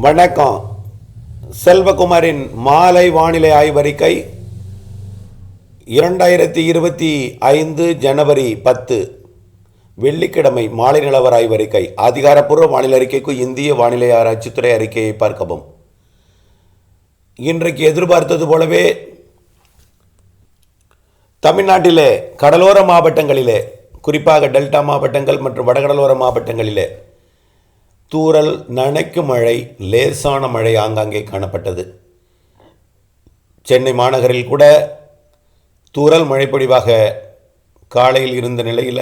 வணக்கம். செல்வகுமாரின் மாலை வானிலை ஆய்வறிக்கை 2025 ஜனவரி 10 வெள்ளிக்கிழமை மாலை நிலவர ஆய்வறிக்கை. அதிகாரப்பூர்வ வானிலை அறிக்கைக்கு இந்திய வானிலை ஆராய்ச்சித்துறை அறிக்கையை பார்க்கவும். இன்றைக்கு எதிர்பார்த்தது போலவே தமிழ்நாட்டிலே கடலோர மாவட்டங்களிலே, குறிப்பாக டெல்டா மாவட்டங்கள் மற்றும் வடகடலோர மாவட்டங்களிலே தூறல், நனைக்கும் மழை, லேசான மழை ஆங்காங்கே காணப்பட்டது. சென்னை மாநகரில் கூட தூறல் மழைப்பொழிவாக காலையில் இருந்த நிலையில்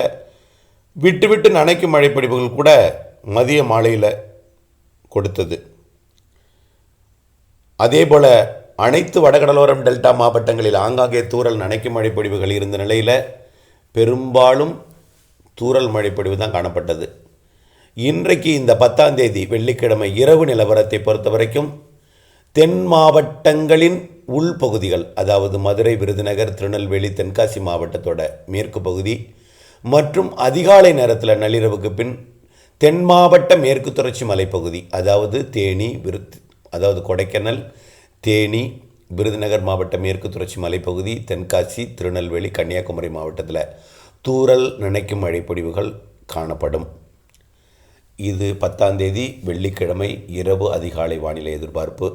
விட்டு விட்டு நனைக்கும் மழைப்பொழிவுகள் கூட மதிய மாலையில் கொடுத்தது. அதேபோல் அனைத்து வடகடலோரம் டெல்டா மாவட்டங்களில் ஆங்காங்கே தூறல், நனைக்கும் மழைப்பொழிவுகள் இருந்த நிலையில் பெரும்பாலும் தூறல் மழைப்பொழிவு தான் காணப்பட்டது. இன்றைக்கு இந்த 10ஆம் தேதி வெள்ளிக்கிழமை இரவு நிலவரத்தை பொறுத்த வரைக்கும் தென் மாவட்டங்களின் உள்பகுதிகள், அதாவது மதுரை, விருதுநகர், திருநெல்வேலி, தென்காசி மாவட்டத்தோட மேற்கு பகுதி மற்றும் அதிகாலை நேரத்தில் நள்ளிரவுக்கு பின் தென் மாவட்ட மேற்கு தொடர்ச்சி மலைப்பகுதி, அதாவது தேனி, அதாவது கொடைக்கானல், தேனி, விருதுநகர் மாவட்ட மேற்கு தொடர்ச்சி மலைப்பகுதி, தென்காசி, திருநெல்வேலி, கன்னியாகுமரி மாவட்டத்தில் தூறல், நனைக்கும் மழைப்பொழிவுகள் காணப்படும். இது 10ஆம் தேதி வெள்ளிக்கிழமை இரவு அதிகாலை வானிலை எதிர்பார்ப்பு.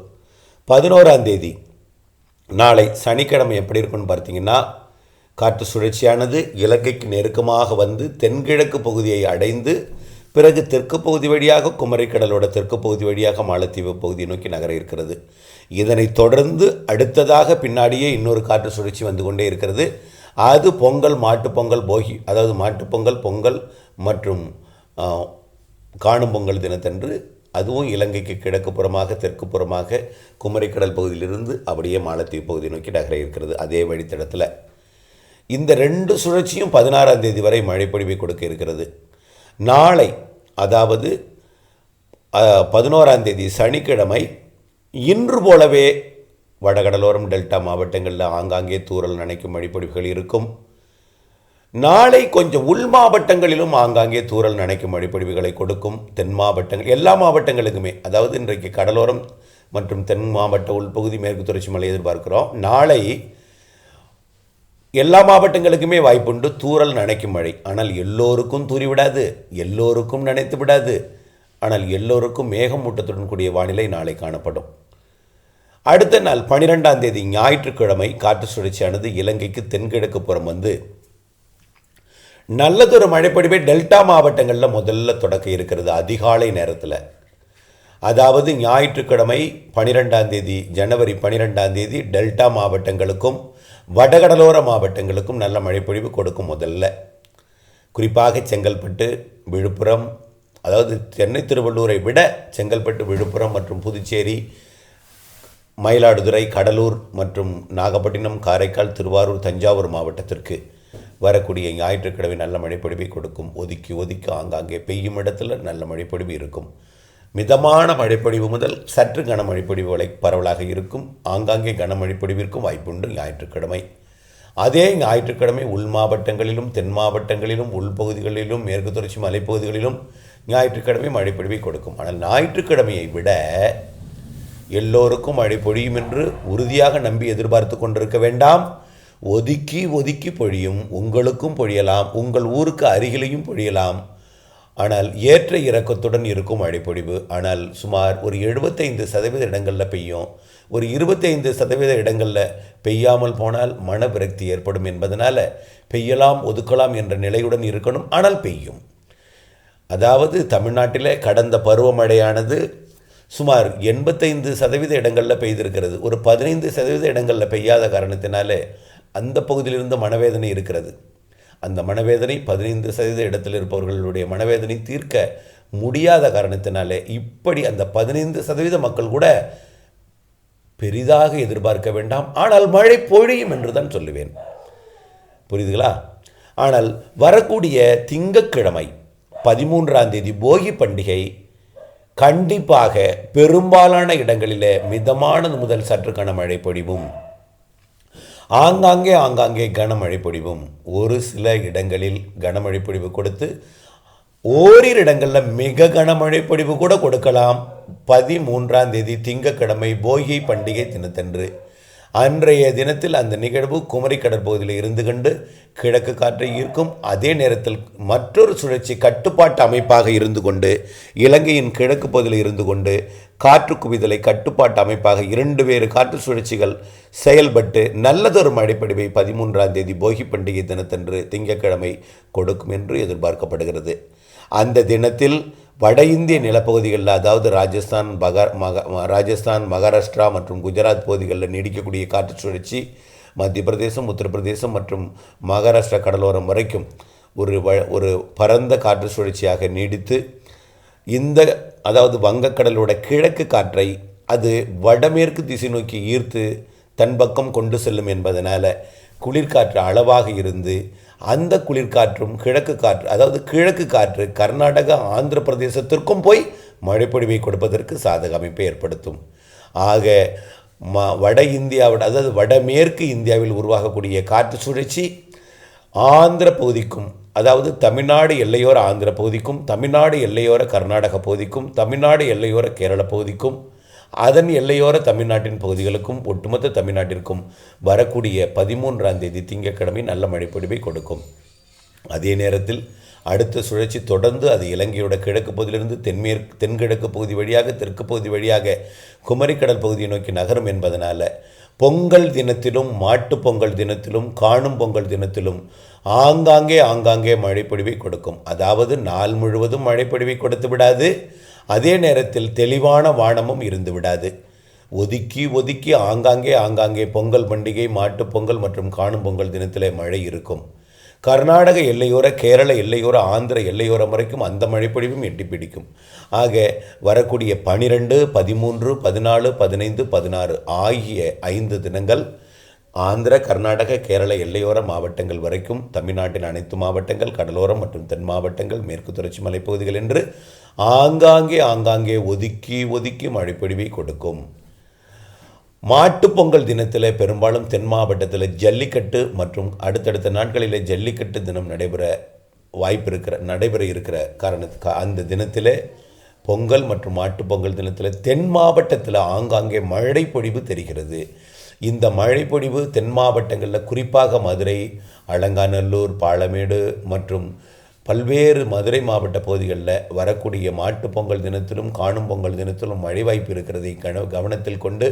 11ஆம் தேதி நாளை சனிக்கிழமை எப்படி இருக்குன்னு பார்த்தீங்கன்னா, காற்று சுழற்சியானது இலங்கைக்கு நெருக்கமாக வந்து தென்கிழக்கு பகுதியை அடைந்து பிறகு தெற்கு பகுதி வழியாக குமரிக்கடலோட தெற்கு பகுதி வழியாக மாலத்தீவு பகுதியை நோக்கி நகர இருக்கிறது. இதனைத் தொடர்ந்து அடுத்ததாக பின்னாடியே இன்னொரு காற்று சுழற்சி வந்து கொண்டே இருக்கிறது. அது பொங்கல், மாட்டுப்பொங்கல், போகி, அதாவது மாட்டுப்பொங்கல், பொங்கல் மற்றும் காணும் பொங்கல் தினத்தன்று அதுவும் இலங்கைக்கு கிழக்கு புறமாக தெற்கு புறமாக குமரிக்கடல் பகுதியிலிருந்து அப்படியே மாலத்தீவு பகுதியை நோக்கி நகர இருக்கிறது. அதே வழித்தடத்தில் இந்த 2 சுழற்சியும் 16ஆம் தேதி வரை மழைப்பொழிவை கொடுக்க இருக்கிறது. நாளை, அதாவது 11ஆம் தேதி சனிக்கிழமை இன்று போலவே வடகடலோரம் டெல்டா மாவட்டங்களில் ஆங்காங்கே தூறல், நனைக்கும் மழைப்பொழிவுகள் இருக்கும். நாளை கொஞ்சம் உள் மாவட்டங்களிலும் ஆங்காங்கே தூறல், நனைக்கும் மழைப்பொழிவுகளை கொடுக்கும். தென் மாவட்டங்கள், எல்லா மாவட்டங்களுக்குமே, அதாவது இன்றைக்கு கடலோரம் மற்றும் தென் மாவட்ட உள்பகுதி மேற்கு தொடர்ச்சி மலை எதிர்பார்க்கிறோம். நாளை எல்லா மாவட்டங்களுக்குமே வாய்ப்புண்டு தூறல், நனைக்கும் மழை. ஆனால் எல்லோருக்கும் தூறிவிடாது, எல்லோருக்கும் நனைத்து விடாது. ஆனால் எல்லோருக்கும் மேகமூட்டத்துடன் கூடிய வானிலை நாளை காணப்படும். அடுத்த நாள் 12ஆம் தேதி ஞாயிற்றுக்கிழமை காற்று சுழற்சியானது இலங்கைக்கு தென்கிழக்கு புறம் வந்து நல்லதொரு மழைப்பொழிவை டெல்டா மாவட்டங்களில் முதல்ல தொடக்க இருக்கிறது அதிகாலை நேரத்தில். அதாவது ஞாயிற்றுக்கிழமை 12ஆம் தேதி ஜனவரி 12ஆம் தேதி டெல்டா மாவட்டங்களுக்கும் வடகடலோர மாவட்டங்களுக்கும் நல்ல மழைப்பொழிவு கொடுக்கும். முதல்ல குறிப்பாக செங்கல்பட்டு, விழுப்புரம், அதாவது சென்னை திருவள்ளூரை விட செங்கல்பட்டு, விழுப்புரம் மற்றும் புதுச்சேரி, மயிலாடுதுறை, கடலூர் மற்றும் நாகப்பட்டினம், காரைக்கால், திருவாரூர், தஞ்சாவூர் மாவட்டத்திற்கு வரக்கூடிய ஞாயிற்றுக்கிழமை நல்ல மழைப்பொழிவை கொடுக்கும். ஒதுக்கி ஒதுக்கி ஆங்காங்கே பெய்யும் இடத்துல நல்ல மழைப்பொழிவு இருக்கும். மிதமான மழைப்பொழிவு முதல் சற்று கனமழைப்பொழிவுகளை பரவலாக இருக்கும். ஆங்காங்கே கனமழைப்பொழிவிற்கும் வாய்ப்புண்டு ஞாயிற்றுக்கிழமை. அதே ஞாயிற்றுக்கிழமை உள் மாவட்டங்களிலும் தென் மாவட்டங்களிலும் உள்பகுதிகளிலும் மேற்கு தொடர்ச்சி மலைப்பகுதிகளிலும் ஞாயிற்றுக்கிழமை மழைப்பொழிவை கொடுக்கும். ஆனால் ஞாயிற்றுக்கிழமையை விட எல்லோருக்கும் மழை பொழியும் என்று உறுதியாக நம்பி எதிர்பார்த்து கொண்டிருக்க வேண்டாம். ஒதுக்கி ஒதுக்கி பொழியும். உங்களுக்கும் பொழியலாம், உங்கள் ஊருக்கு அருகிலையும் பொழியலாம். ஆனால் ஏற்ற இறக்கத்துடன் இருக்கும் மழைப்பொழிவு. ஆனால் சுமார் ஒரு 75% இடங்களில் பெய்யும். ஒரு 25% இடங்களில் பெய்யாமல் போனால் மன விரக்தி ஏற்படும் என்பதனால் பெய்யலாம், ஒதுக்கலாம் என்ற நிலையுடன் இருக்கணும். ஆனால் பெய்யும். அதாவது தமிழ்நாட்டில் கடந்த பருவமழையானது சுமார் 85% இடங்களில் பெய்திருக்கிறது. ஒரு 15% இடங்களில் பெய்யாத காரணத்தினால அந்த பகுதியிலிருந்து மனவேதனை இருக்கிறது. அந்த மனவேதனை 15% இடத்தில் இருப்பவர்களுடைய மனவேதனை தீர்க்க முடியாத காரணத்தினாலே இப்படி அந்த 15% மக்கள் கூட பெரிதாக எதிர்பார்க்க வேண்டாம். ஆனால் மழை பொழியும் என்று தான் சொல்லுவேன். புரியுதுங்களா? ஆனால் வரக்கூடிய திங்கட்கிழமை 13ஆம் தேதி போகி பண்டிகை கண்டிப்பாக பெரும்பாலான இடங்களில் மிதமானது முதல் சற்று கனமழை பொழிவும், ஆங்காங்கே கனமழை பொழிவும், ஒரு சில இடங்களில் கனமழை பொழிவு கொடுத்து ஓரிரு இடங்களில் மிக கனமழை பொழிவு கூட கொடுக்கலாம். 13ஆம் தேதி திங்கட்கிழமை போகி பண்டிகை தினத்தன்று. அன்றைய தினத்தில் அந்த நிகழ்வு குமரி கடற்பகுதியில் இருந்து கொண்டு கிழக்கு காற்றை ஈர்க்கும். அதே நேரத்தில் மற்றொரு சுழற்சி கட்டுப்பாட்டு அமைப்பாக இருந்து கொண்டு இலங்கையின் கிழக்கு பகுதியில் இருந்து கொண்டு காற்று குவிதலை கட்டுப்பாட்டு அமைப்பாக 2 வேறு காற்று சுழற்சிகள் செயல்பட்டு நல்லதொரு மழைப்பொழிவை 13ஆம் தேதி போகி பண்டிகை தினத்தன்று திங்கட்கிழமை கொடுக்கும் என்று எதிர்பார்க்கப்படுகிறது. அந்த தினத்தில் வட இந்திய நிலப்பகுதிகளில், அதாவது ராஜஸ்தான், மகாராஷ்டிரா மற்றும் குஜராத் பகுதிகளில் நீடிக்கக்கூடிய காற்று சுழற்சி மத்திய பிரதேசம், உத்தரப்பிரதேசம் மற்றும் மகாராஷ்டிரா கடலோரம் வரைக்கும் ஒரு பரந்த காற்று சுழற்சியாக நீடித்து அதாவது வங்கக்கடலோட கிழக்கு காற்றை அது வடமேற்கு திசை நோக்கி ஈர்த்து தன் பக்கம் கொண்டு செல்லும் என்பதனால் குளிர்காற்று அளவாக இருந்து அந்த குளிர்காற்றும் கிழக்கு காற்று, அதாவது கிழக்கு காற்று கர்நாடகா, ஆந்திர பிரதேசத்திற்கும் போய் மழைப்பொழிவை கொடுப்பதற்கு சாதக அமைப்பை ஏற்படுத்தும். ஆக வட இந்தியாவோட, அதாவது வடமேற்கு இந்தியாவில் உருவாகக்கூடிய காற்று சுழற்சி ஆந்திர பகுதிக்கும், அதாவது தமிழ்நாடு எல்லையோர ஆந்திர பகுதிக்கும், தமிழ்நாடு எல்லையோர கர்நாடக பகுதிக்கும், தமிழ்நாடு எல்லையோர கேரள பகுதிக்கும், அதன் எல்லையோர தமிழ்நாட்டின் பகுதிகளுக்கும், ஒட்டுமொத்த தமிழ்நாட்டிற்கும் வரக்கூடிய 13ஆம் தேதி திங்கட்கிழமை நல்ல மழைப்பொழிவை கொடுக்கும். அதே நேரத்தில் அடுத்த சுழற்சி தொடர்ந்து அது இலங்கையோட கிழக்கு பகுதியிலிருந்து தென்கிழக்கு பகுதி வழியாக தெற்கு பகுதி வழியாக குமரிக்கடல் பகுதியை நோக்கி நகரும் என்பதனால் பொங்கல் தினத்திலும் மாட்டுப் பொங்கல் தினத்திலும் காணும் பொங்கல் தினத்திலும் ஆங்காங்கே மழைப்பொழிவை கொடுக்கும். அதாவது நாள் முழுவதும் மழைப்பொழிவை கொடுத்து விடாது, அதே நேரத்தில் தெளிவான வானமும் இருந்து விடாது. ஒதுக்கி ஆங்காங்கே பொங்கல் பண்டிகை, மாட்டுப் பொங்கல் மற்றும் காணும் பொங்கல் தினத்தில் மழை இருக்கும். கர்நாடக எல்லையோர, கேரள எல்லையோர, ஆந்திர எல்லையோரம் வரைக்கும் அந்த மழைப்பொழிவும் எட்டி பிடிக்கும். ஆக வரக்கூடிய 12, 13, 14, 15, 16 ஆகிய 5 தினங்கள் ஆந்திர, கர்நாடக, கேரள எல்லையோர மாவட்டங்கள் வரைக்கும், தமிழ்நாட்டின் அனைத்து மாவட்டங்கள், கடலோரம் மற்றும் தென் மாவட்டங்கள், மேற்கு தொடர்ச்சி மலைப்பகுதிகள் என்று ஆங்காங்கே ஒதுக்கி மழைப்பொழிவை கொடுக்கும். மாட்டுப் பொங்கல் தினத்தில் பெரும்பாலும் தென் மாவட்டத்தில் ஜல்லிக்கட்டு மற்றும் அடுத்தடுத்த நாட்களில் ஜல்லிக்கட்டு தினம் நடைபெற இருக்கிற காரணத்துக்கு அந்த தினத்தில் பொங்கல் மற்றும் மாட்டுப் பொங்கல் தினத்தில் தென் மாவட்டத்தில் ஆங்காங்கே மழை பொழிவு தெரிகிறது. இந்த மழை பொழிவு தென் மாவட்டங்களில் குறிப்பாக மதுரை, அலங்காநல்லூர், பாலமேடு மற்றும் பல்வேறு மதுரை மாவட்ட பகுதிகளில் வரக்கூடிய மாட்டுப் பொங்கல் தினத்திலும் காணும் பொங்கல் தினத்திலும் மழை வாய்ப்பு இருக்கிறதை கவனத்தில் கொண்டு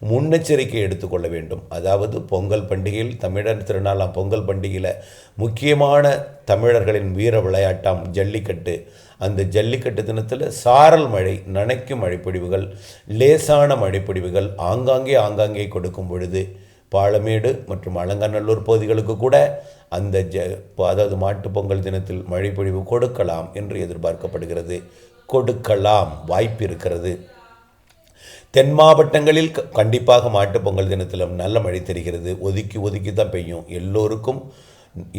முன்னெச்சரிக்கை எடுத்துக்கொள்ள வேண்டும். அதாவது பொங்கல் பண்டிகையில், தமிழர் திருநாளாம் பொங்கல் பண்டிகையில் முக்கியமான தமிழர்களின் வீர விளையாட்டாம் ஜல்லிக்கட்டு. அந்த ஜல்லிக்கட்டு தினத்தில் சாரல் மழை, நனைக்கும் மழைப்பொழிவுகள், லேசான மழைப்பொழிவுகள் ஆங்காங்கே கொடுக்கும் பொழுது பாலமேடு மற்றும் அலங்காநல்லூர் பகுதிகளுக்கு கூட அதாவது மாட்டுப் பொங்கல் தினத்தில் மழைப்பொழிவு கொடுக்கலாம் என்று எதிர்பார்க்கப்படுகிறது. கொடுக்கலாம், வாய்ப்பு இருக்கிறது. தென் மாவட்டங்களில் கண்டிப்பாக மாட்டுப் பொங்கல் தினத்திலும் நல்ல மழை தெரிகிறது. ஒதுக்கி தான் பெய்யும். எல்லோருக்கும்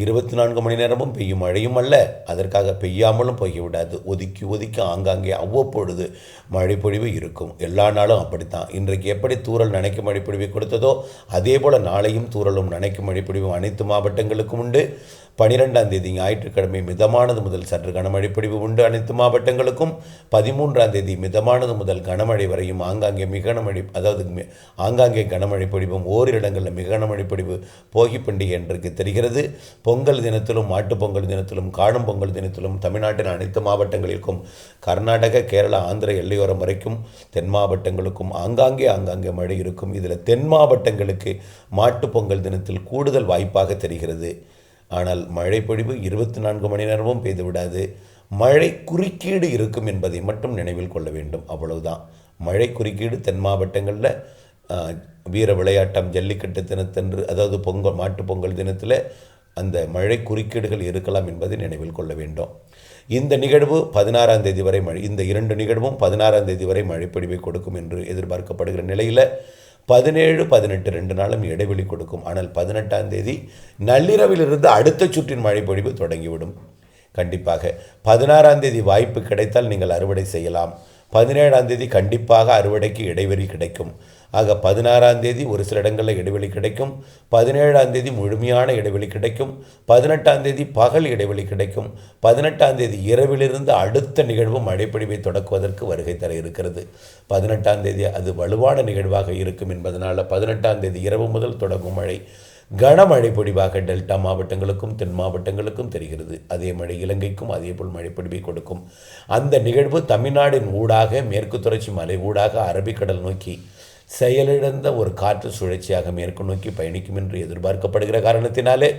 24 மணி நேரமும் பெய்யும் மழையும் அல்ல, அதற்காக பெய்யாமலும் போய்விடாது. ஒதுக்கி ஆங்காங்கே அவ்வப்பொழுது மழைப்பொழிவு இருக்கும். எல்லா நாளும் அப்படித்தான். இன்றைக்கு எப்படி தூறல் நனைக்கும் மழைப்பொழிவை கொடுத்ததோ அதே போல் நாளையும் தூறலும் நனைக்கும் மழைப்பொழிவும் அனைத்து மாவட்டங்களுக்கும் உண்டு. 12ஆம் தேதி ஞாயிற்றுக்கிழமை மிதமானது முதல் சற்று கனமழை பொழிவு உண்டு அனைத்து மாவட்டங்களுக்கும். 13ஆம் தேதி மிதமானது முதல் கனமழை வரையும் ஆங்காங்கே கனமழை பொழிவும் ஓரிரு இடங்களில் மிக கனமழை பொழிவு போகி பண்டிகை என்றுக்கு தெரிகிறது. பொங்கல் தினத்திலும் மாட்டுப் பொங்கல் தினத்திலும் காணும் பொங்கல் தினத்திலும் தமிழ்நாட்டின் அனைத்து மாவட்டங்களிற்கும், கர்நாடக, கேரளா, ஆந்திர எல்லையோரம் வரைக்கும் தென் மாவட்டங்களுக்கும் ஆங்காங்கே மழை இருக்கும். இதில் தென் மாவட்டங்களுக்கு மாட்டுப் பொங்கல் தினத்தில் கூடுதல் வாய்ப்பாக தெரிகிறது. ஆனால் மழை பொழிவு 24 மணி நேரமும் பெய்து விடாது. மழை குறுக்கீடு இருக்கும் என்பதை மட்டும் நினைவில் கொள்ள வேண்டும். அவ்வளவுதான். மழை குறுக்கீடு தென் மாவட்டங்களில் வீர விளையாட்டம் ஜல்லிக்கட்டு தினத்தன்று, அதாவது மாட்டுப் பொங்கல் தினத்தில் அந்த மழை குறுக்கீடுகள் இருக்கலாம் என்பதை நினைவில் கொள்ள வேண்டும். இந்த நிகழ்வு 16ஆம் தேதி வரை இந்த 2 நிகழ்வும் 16ஆம் தேதி வரை மழைப்பொழிவை கொடுக்கும் என்று எதிர்பார்க்கப்படுகிற நிலையில் 17, 18 2 நாளும் இடைவெளி கொடுக்கும். ஆனால் 18ஆம் தேதி நள்ளிரவிலிருந்து அடுத்த சுற்றின் மழைப்பொழிவு தொடங்கிவிடும். கண்டிப்பாக 16ஆம் தேதி வாய்ப்பு கிடைத்தால் நீங்கள் அறுவடை செய்யலாம். 17ஆம் தேதி கண்டிப்பாக அறுவடைக்கு இடைவெளி கிடைக்கும். ஆக 16ஆம் தேதி ஒரு சில இடங்களில் இடைவெளி கிடைக்கும், 17ஆம் தேதி முழுமையான இடைவெளி கிடைக்கும், 18ஆம் தேதி பகல் இடைவெளி கிடைக்கும், 18ஆம் தேதி இரவிலிருந்து அடுத்த நிகழ்வு மழைப்பொழிவை தொடக்குவதற்கு வருகை தர இருக்கிறது. 18ஆம் தேதி அது வலுவான நிகழ்வாக இருக்கும் என்பதனால் 18ஆம் தேதி இரவு முதல் தொடங்கும் மழை கனமழை பொழிவாக டெல்டா மாவட்டங்களுக்கும் தென் மாவட்டங்களுக்கும் தெரிகிறது. அதே மழை இலங்கைக்கும் அதேபோல் மழைப்பொழிவை கொடுக்கும். அந்த நிகழ்வு தமிழ்நாட்டின் ஊடாக மேற்கு தொடர்ச்சி மலை ஊடாக அரபிக்கடல் நோக்கி செயலிழந்த ஒரு காற்று சுழற்சியாக மேற்கு நோக்கி பயணிக்கும் என்று எதிர்பார்க்கப்படுகிற காரணத்தினாலே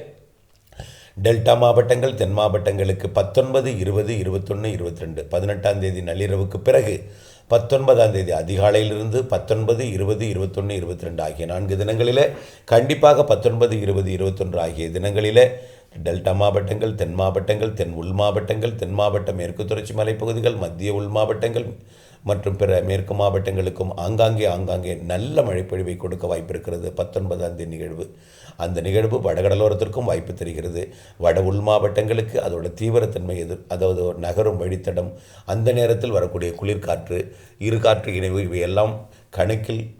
டெல்டா மாவட்டங்கள் தென் மாவட்டங்களுக்கு 19, 20, 21, 22 18ஆம் தேதி நள்ளிரவுக்கு பிறகு 19ஆம் தேதி அதிகாலையிலிருந்து 19, 20, 21, 22 ஆகிய 4 தினங்களிலே கண்டிப்பாக 19, 20, 21 ஆகிய தினங்களிலே டெல்டா மாவட்டங்கள் தென் மாவட்டங்கள் தென் உள் மாவட்டங்கள் தென் மாவட்ட மேற்கு தொடர்ச்சி மலைப்பகுதிகள் மத்திய உள் மாவட்டங்கள் மற்றும் பிற மேற்கு மாவட்டங்களுக்கும் ஆங்காங்கே நல்ல மழைப்பொழிவை கொடுக்க வாய்ப்பு இருக்கிறது. 19ஆம் தேதி நிகழ்வு அந்த நிகழ்வு வடகடலோரத்திற்கும் வாய்ப்பு தெரிகிறது. வட உள் மாவட்டங்களுக்கு அதோட தீவிரத்தன்மை அதாவது நகரும் வழித்தடம், அந்த நேரத்தில் வரக்கூடிய குளிர்காற்று, காற்று இணைவு இவையெல்லாம்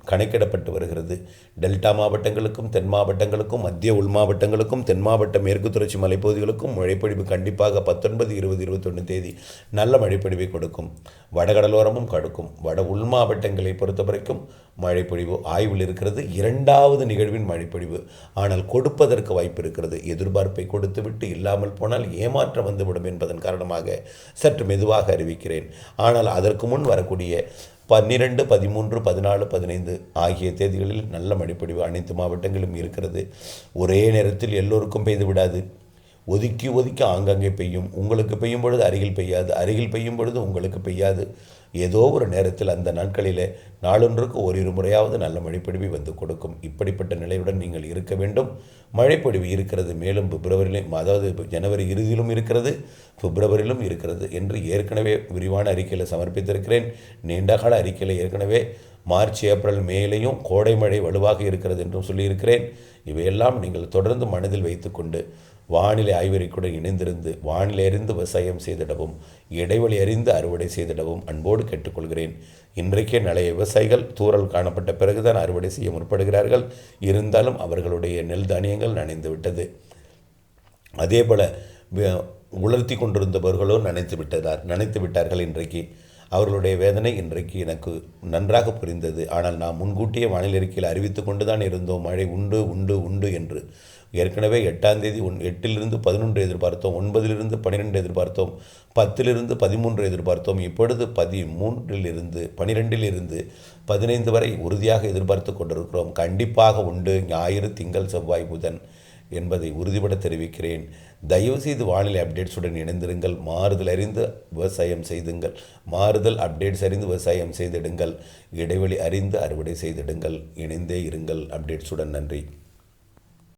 கணக்கிடப்பட்டு வருகிறது. டெல்டா மாவட்டங்களுக்கும் தென் மாவட்டங்களுக்கும் மத்திய உள் மாவட்டங்களுக்கும் தென் மாவட்ட மேற்கு தொடர்ச்சி மலைப்பகுதிகளுக்கும் மழைப்பொழிவு கண்டிப்பாக 19, 20, 21 தேதி நல்ல மழைப்பொழிவை கொடுக்கும். வடகடலோரமும் கொடுக்கும். வட உள் மாவட்டங்களை பொறுத்த வரைக்கும் மழைப்பொழிவு ஆய்வில் இருக்கிறது. 2வது நிகழ்வின் மழைப்பொழிவு ஆனால் கொடுப்பதற்கு வாய்ப்பு இருக்கிறது. எதிர்பார்ப்பை கொடுத்துவிட்டு இல்லாமல் போனால் ஏமாற்றம் வந்துவிடும் என்பதன் காரணமாக சற்று மெதுவாக அறிவிக்கிறேன். ஆனால் அதற்கு முன் வரக்கூடிய 12, 13, 14, 15 ஆகிய தேதிகளில் நல்ல மழைப்பொழிவு அனைத்து மாவட்டங்களிலும் இருக்கிறது. ஒரே நேரத்தில் எல்லோருக்கும் பெய்து விடாது. ஒதுக்கி ஆங்காங்கே பெய்யும். உங்களுக்கு பெய்யும் பொழுது அருகில் பெய்யாது, அருகில் பெய்யும் பொழுது உங்களுக்கு பெய்யாது. ஏதோ ஒரு நேரத்தில் அந்த நாட்களிலே நாளொன்றுக்கு ஓரிரு முறையாவது நல்ல மழைப்பொழிவை வந்து கொடுக்கும். இப்படிப்பட்ட நிலையுடன் நீங்கள் இருக்க வேண்டும். மழைப்பொழிவு இருக்கிறது. மேலும் பிப்ரவரியிலும், அதாவது ஜனவரி இறுதியிலும் இருக்கிறது, பிப்ரவரியிலும் இருக்கிறது என்று ஏற்கனவே விரிவான அறிக்கையில் சமர்ப்பித்திருக்கிறேன். நீண்டகால அறிக்கையில் ஏற்கனவே மார்ச், ஏப்ரல், மேலையும் கோடை மழை வலுவாக இருக்கிறது என்றும் சொல்லியிருக்கிறேன். இவையெல்லாம் நீங்கள் தொடர்ந்து மனதில் வைத்துக்கொண்டு வானிலை ஆய்வறிக்கையுடன் இணைந்திருந்து வானிலை அறிந்து விவசாயம் செய்திடவும் இடைவெளி அறிந்து அறுவடை செய்திடவும் அன்போடு கேட்டுக்கொள்கிறேன். இன்றைக்கே நிறைய விவசாயிகள் தூறல் காணப்பட்ட பிறகுதான் அறுவடை செய்ய முற்படுகிறார்கள். இருந்தாலும் அவர்களுடைய நெல் தானியங்கள் நனைந்து விட்டது. அதேபோல் உலர்த்தி கொண்டிருந்தவர்களோ நனைத்து விட்டார்கள். இன்றைக்கு அவர்களுடைய வேதனை இன்றைக்கு எனக்கு நன்றாக புரிந்தது. ஆனால் நாம் முன்கூட்டியே வானிலை அறிக்கையில் அறிவித்து கொண்டு தான் இருந்தோம் மழை உண்டு என்று. ஏற்கனவே 8ஆம் தேதி 8லிருந்து 11 எதிர்பார்த்தோம், 9லிருந்து 12 எதிர்பார்த்தோம், 10லிருந்து 13 எதிர்பார்த்தோம். இப்பொழுது 13லிருந்து 12லிருந்து 15 வரை உறுதியாக எதிர்பார்த்து கொண்டிருக்கிறோம். கண்டிப்பாக உண்டு. ஞாயிறு, திங்கள், செவ்வாய், புதன் என்பதை உறுதிபட தெரிவிக்கிறேன். தயவுசெய்து வானிலை அப்டேட்ஸுடன் இணைந்திருங்கள். மாறுதல் அறிந்து விவசாயம் செய்துங்கள். மாறுதல் அப்டேட்ஸ் அறிந்து விவசாயம் செய்திடுங்கள். இடைவெளி அறிந்து அறுவடை செய்திடுங்கள். இணைந்தே இருங்கள் அப்டேட்ஸுடன். நன்றி.